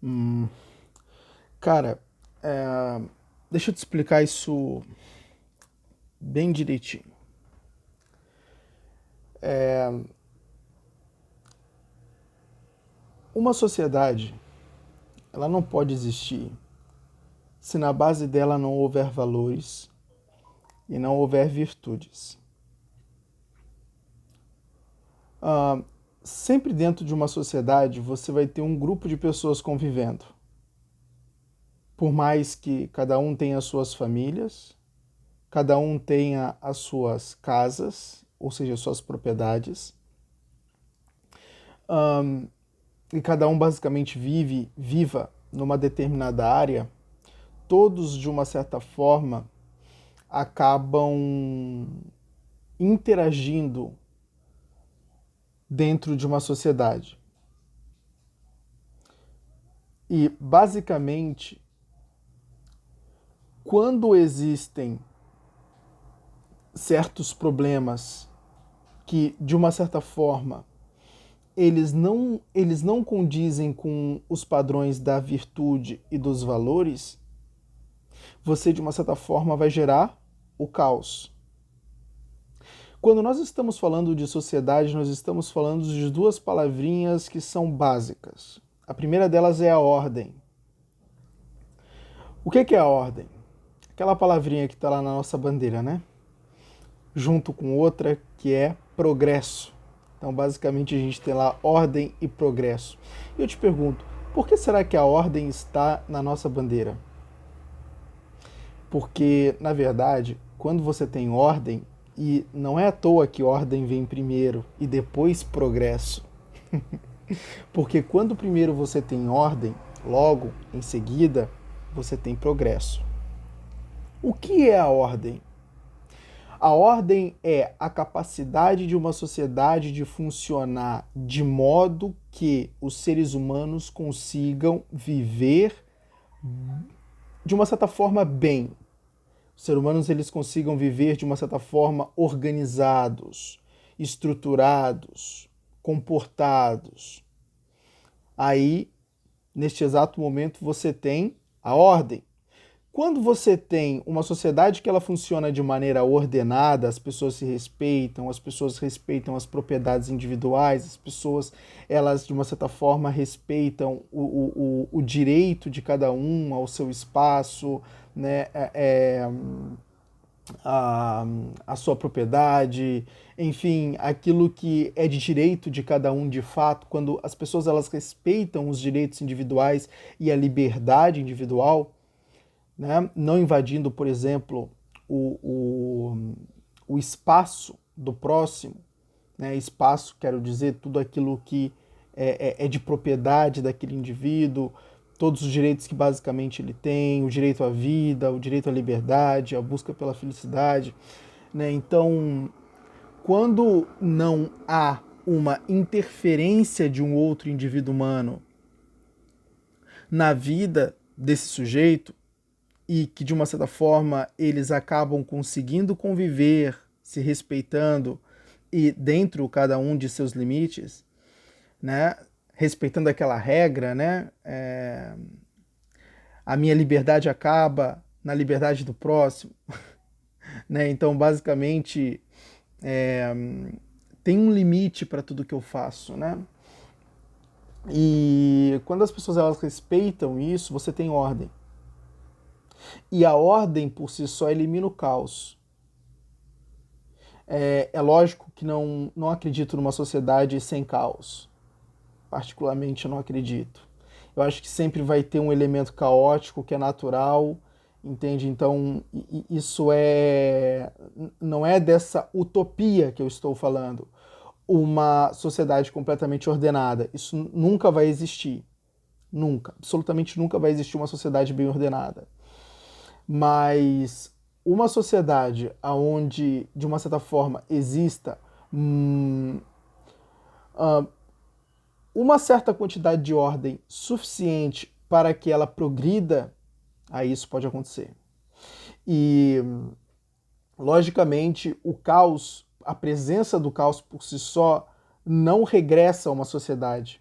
Hum, cara, é, deixa eu te explicar isso bem direitinho. Uma sociedade, ela não pode existir se na base dela não houver valores e não houver virtudes. Ah, Sempre dentro de uma sociedade você vai ter um grupo de pessoas convivendo. Por mais que cada um tenha as suas famílias, cada um tenha as suas casas, ou seja, as suas propriedades, e cada um basicamente viva numa determinada área, todos de uma certa forma acabam interagindo dentro de uma sociedade. E basicamente, quando existem certos problemas que de uma certa forma eles não condizem com os padrões da virtude e dos valores, você de uma certa forma vai gerar o caos. Quando nós estamos falando de sociedade, nós estamos falando de duas palavrinhas que são básicas. A primeira delas é a ordem. O que é a ordem? Aquela palavrinha que está lá na nossa bandeira, né? Junto com outra que é progresso. Então, basicamente, a gente tem lá ordem e progresso. E eu te pergunto, por que será que a ordem está na nossa bandeira? Porque, na verdade, quando você tem ordem, e não é à toa que ordem vem primeiro e depois progresso. Porque quando primeiro você tem ordem, logo em seguida você tem progresso. O que é a ordem? A ordem é a capacidade de uma sociedade de funcionar de modo que os seres humanos consigam viver de uma certa forma bem. Os seres humanos eles consigam viver de uma certa forma organizados, estruturados, comportados. Aí, neste exato momento, você tem a ordem. Quando você tem uma sociedade que ela funciona de maneira ordenada, as pessoas se respeitam, as pessoas respeitam as propriedades individuais, as pessoas, elas de uma certa forma respeitam o direito de cada um ao seu espaço, né? A, a sua propriedade, enfim, aquilo que é de direito de cada um de fato, quando as pessoas elas respeitam os direitos individuais e a liberdade individual, né? Não invadindo, por exemplo, o, o, o espaço do próximo, né? Espaço, quero dizer, tudo aquilo que é de propriedade daquele indivíduo, todos os direitos que basicamente ele tem, o direito à vida, o direito à liberdade, a busca pela felicidade, né? Então, quando não há uma interferência de um outro indivíduo humano na vida desse sujeito, e que de uma certa forma eles acabam conseguindo conviver, se respeitando e dentro cada um de seus limites, né? Respeitando aquela regra, né? A minha liberdade acaba na liberdade do próximo, né? Então, basicamente, é, tem um limite para tudo que eu faço, né? E quando as pessoas elas respeitam isso, você tem ordem. E a ordem por si só elimina o caos. É lógico que não acredito numa sociedade sem caos. Particularmente eu não acredito. Eu acho que sempre vai ter um elemento caótico que é natural, entende? Então isso não é dessa utopia que eu estou falando. Uma sociedade completamente ordenada. Isso nunca vai existir. Nunca. Absolutamente nunca vai existir uma sociedade bem ordenada. Mas uma sociedade onde, de uma certa forma, exista uh, uma certa quantidade de ordem suficiente para que ela progrida, aí isso pode acontecer. E, logicamente, o caos, a presença do caos por si só, não regressa a uma sociedade.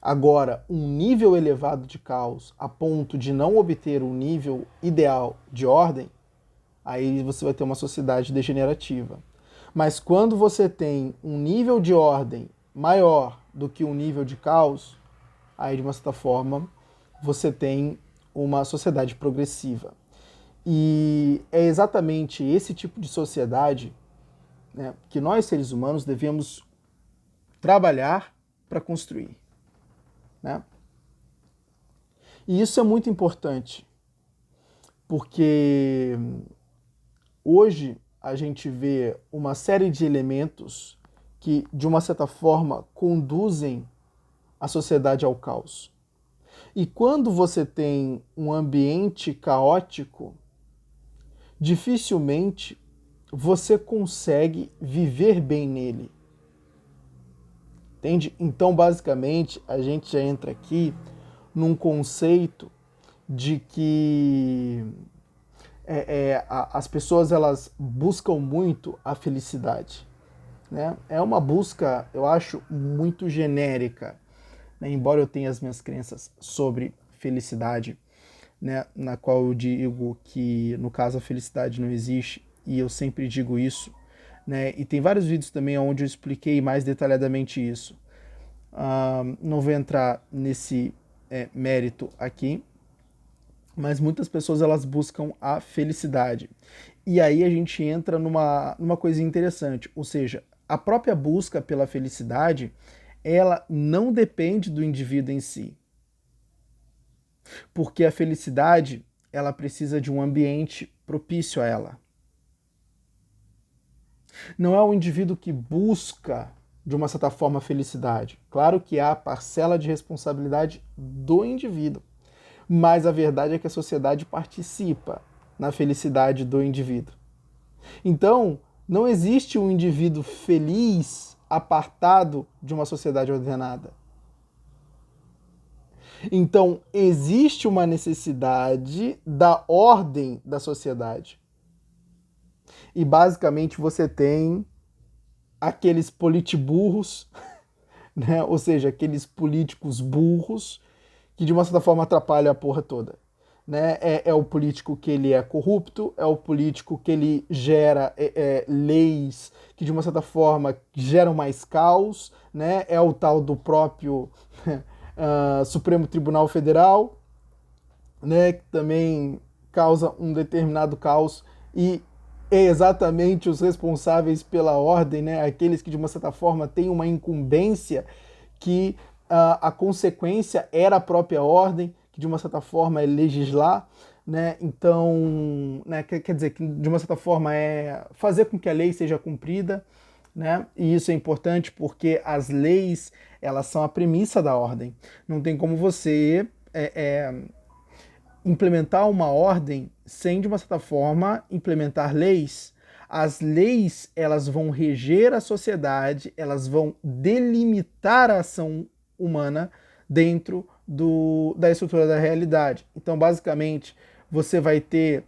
Agora, um nível elevado de caos a ponto de não obter um nível ideal de ordem, aí você vai ter uma sociedade degenerativa. Mas quando você tem um nível de ordem maior do que um nível de caos, aí de uma certa forma você tem uma sociedade progressiva. E é exatamente esse tipo de sociedade, né, que nós seres humanos devemos trabalhar para construir, né? E isso é muito importante, porque hoje a gente vê uma série de elementos que, de uma certa forma, conduzem a sociedade ao caos. E quando você tem um ambiente caótico, dificilmente você consegue viver bem nele. Entende? Então, basicamente, a gente já entra aqui num conceito de que as pessoas elas buscam muito a felicidade, né? É uma busca, eu acho, muito genérica, né? Embora eu tenha as minhas crenças sobre felicidade, né? Na qual eu digo que, no caso, a felicidade não existe, e eu sempre digo isso, né? E tem vários vídeos também onde eu expliquei mais detalhadamente isso. Não vou entrar nesse mérito aqui, mas muitas pessoas elas buscam a felicidade. E aí a gente entra numa coisa interessante, ou seja, a própria busca pela felicidade, ela não depende do indivíduo em si. Porque a felicidade, ela precisa de um ambiente propício a ela. Não é o indivíduo que busca, de uma certa forma, a felicidade. Claro que há parcela de responsabilidade do indivíduo, mas a verdade é que a sociedade participa na felicidade do indivíduo. Então, não existe um indivíduo feliz apartado de uma sociedade ordenada. Então, existe uma necessidade da ordem da sociedade. E basicamente você tem aqueles politiburros, né? Ou seja, aqueles políticos burros que de uma certa forma atrapalham a porra toda. Né? É o político que ele é corrupto, é o político que ele gera leis que de uma certa forma geram mais caos, né? É o tal do próprio Supremo Tribunal Federal, né? Que também causa um determinado caos e é exatamente os responsáveis pela ordem, né? Aqueles que de uma certa forma têm uma incumbência que a consequência era a própria ordem, que de uma certa forma é legislar, né? Então, né, quer dizer, que de uma certa forma é fazer com que a lei seja cumprida, né? E isso é importante porque as leis, elas são a premissa da ordem. Não tem como você implementar uma ordem sem, de uma certa forma, implementar leis. As leis, elas vão reger a sociedade, elas vão delimitar a ação humana dentro da estrutura da realidade. Então, basicamente, você vai ter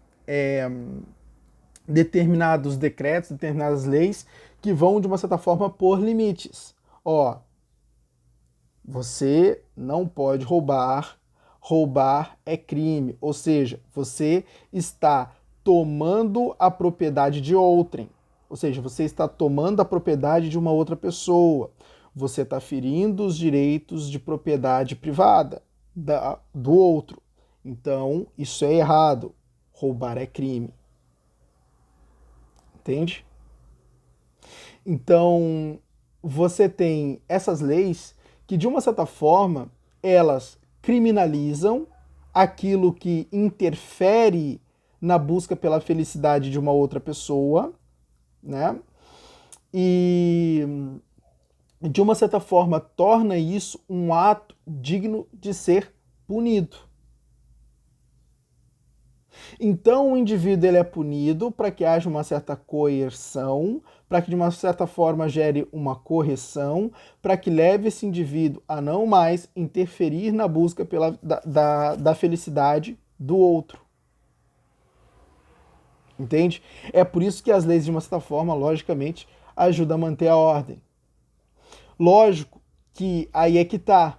determinados decretos, determinadas leis que vão, de uma certa forma, pôr limites. Ó, você não pode roubar, roubar é crime. Ou seja, você está tomando a propriedade de outrem. Ou seja, você está tomando a propriedade de uma outra pessoa. Você está ferindo os direitos de propriedade privada do outro. Então, isso é errado. Roubar é crime. Entende? Então, você tem essas leis que, de uma certa forma, elas criminalizam aquilo que interfere na busca pela felicidade de uma outra pessoa, né? E, de uma certa forma, torna isso um ato digno de ser punido. Então o indivíduo ele é punido para que haja uma certa coerção, para que de uma certa forma gere uma correção, para que leve esse indivíduo a não mais interferir na busca da felicidade do outro. Entende? É por isso que as leis, de uma certa forma, logicamente, ajudam a manter a ordem. Lógico que aí é que tá.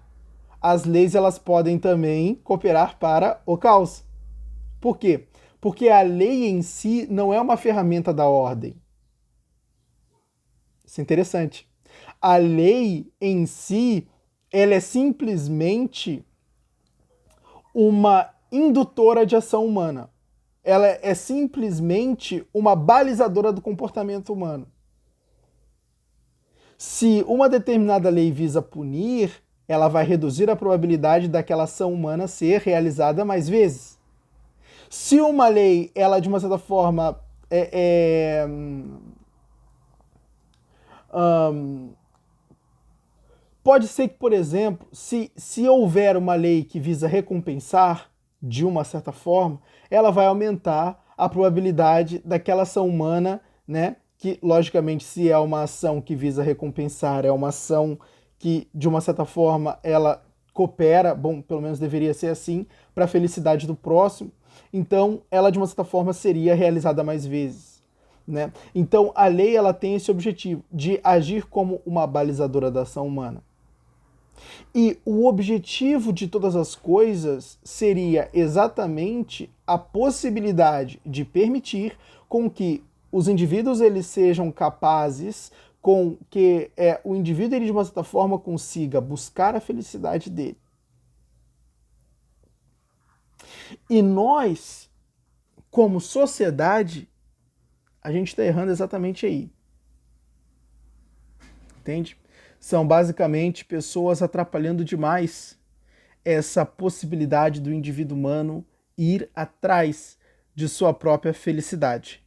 as leis elas podem também cooperar para o caos. Por quê? Porque a lei em si não é uma ferramenta da ordem. Isso é interessante. A lei em si, ela é simplesmente uma indutora de ação humana. Ela é simplesmente uma balizadora do comportamento humano. Se uma determinada lei visa punir, ela vai reduzir a probabilidade daquela ação humana ser realizada mais vezes. Se uma lei, ela de uma certa forma pode ser que, por exemplo, se houver uma lei que visa recompensar de uma certa forma, ela vai aumentar a probabilidade daquela ação humana, né? Que, logicamente, se é uma ação que visa recompensar, é uma ação que, de uma certa forma, ela coopera, bom, pelo menos deveria ser assim, para a felicidade do próximo. Então, ela, de uma certa forma, seria realizada mais vezes, né? Então, a lei, ela tem esse objetivo de agir como uma balizadora da ação humana. E o objetivo de todas as coisas seria exatamente a possibilidade de permitir com que os indivíduos eles sejam capazes, com que o indivíduo ele, de uma certa forma consiga buscar a felicidade dele. E nós, como sociedade, a gente está errando exatamente aí. Entende? São basicamente pessoas atrapalhando demais essa possibilidade do indivíduo humano ir atrás de sua própria felicidade.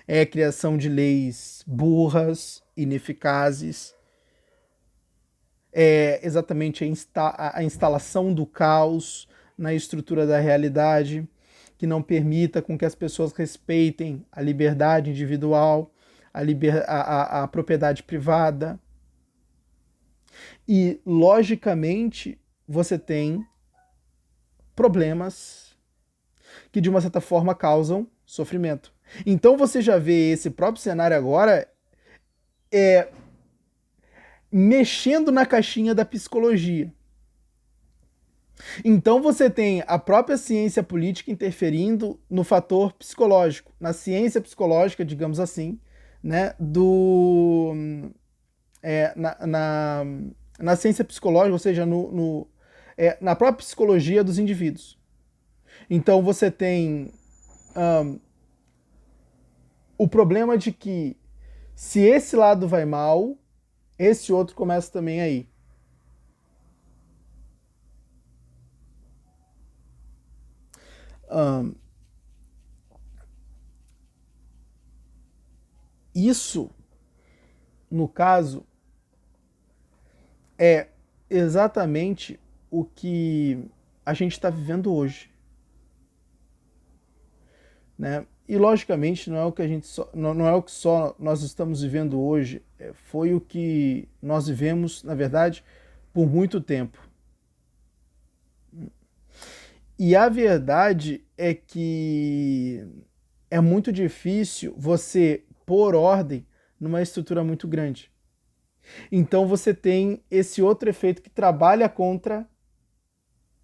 É a criação de leis burras, ineficazes, é exatamente a instalação do caos na estrutura da realidade, que não permita com que as pessoas respeitem a liberdade individual, a propriedade privada. E, logicamente, você tem problemas que, de uma certa forma, causam sofrimento. Então, você já vê esse próprio cenário agora mexendo na caixinha da psicologia. Então você tem a própria ciência política interferindo no fator psicológico, na ciência psicológica, digamos assim, né, na ciência psicológica, ou seja, na própria psicologia dos indivíduos. Então você tem o problema de que se esse lado vai mal, esse outro começa também a ir. Isso, no caso, é exatamente o que a gente está vivendo hoje, né? E logicamente não é o que não é o que só nós estamos vivendo hoje, foi o que nós vivemos, na verdade, por muito tempo. E a verdade é que é muito difícil você pôr ordem numa estrutura muito grande. Então você tem esse outro efeito que trabalha contra,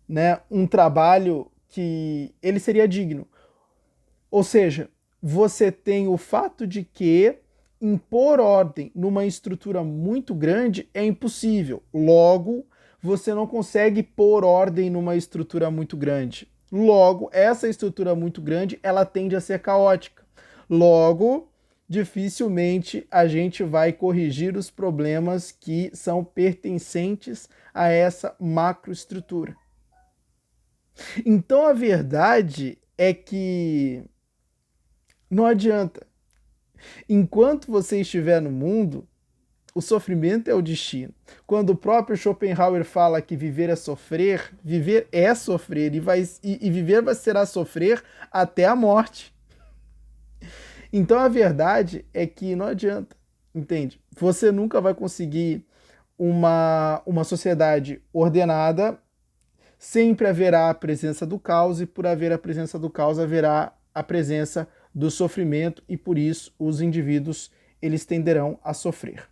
né, um trabalho que ele seria digno. Ou seja, você tem o fato de que impor ordem numa estrutura muito grande é impossível. Logo, você não consegue pôr ordem numa estrutura muito grande. Logo, essa estrutura muito grande, ela tende a ser caótica. Logo, dificilmente a gente vai corrigir os problemas que são pertencentes a essa macroestrutura. Então, a verdade é que não adianta. Enquanto você estiver no mundo, o sofrimento é o destino. Quando o próprio Schopenhauer fala que viver é sofrer e viver será sofrer até a morte. Então a verdade é que não adianta, entende? Você nunca vai conseguir uma sociedade ordenada, sempre haverá a presença do caos, e por haver a presença do caos haverá a presença do sofrimento, e por isso os indivíduos eles tenderão a sofrer.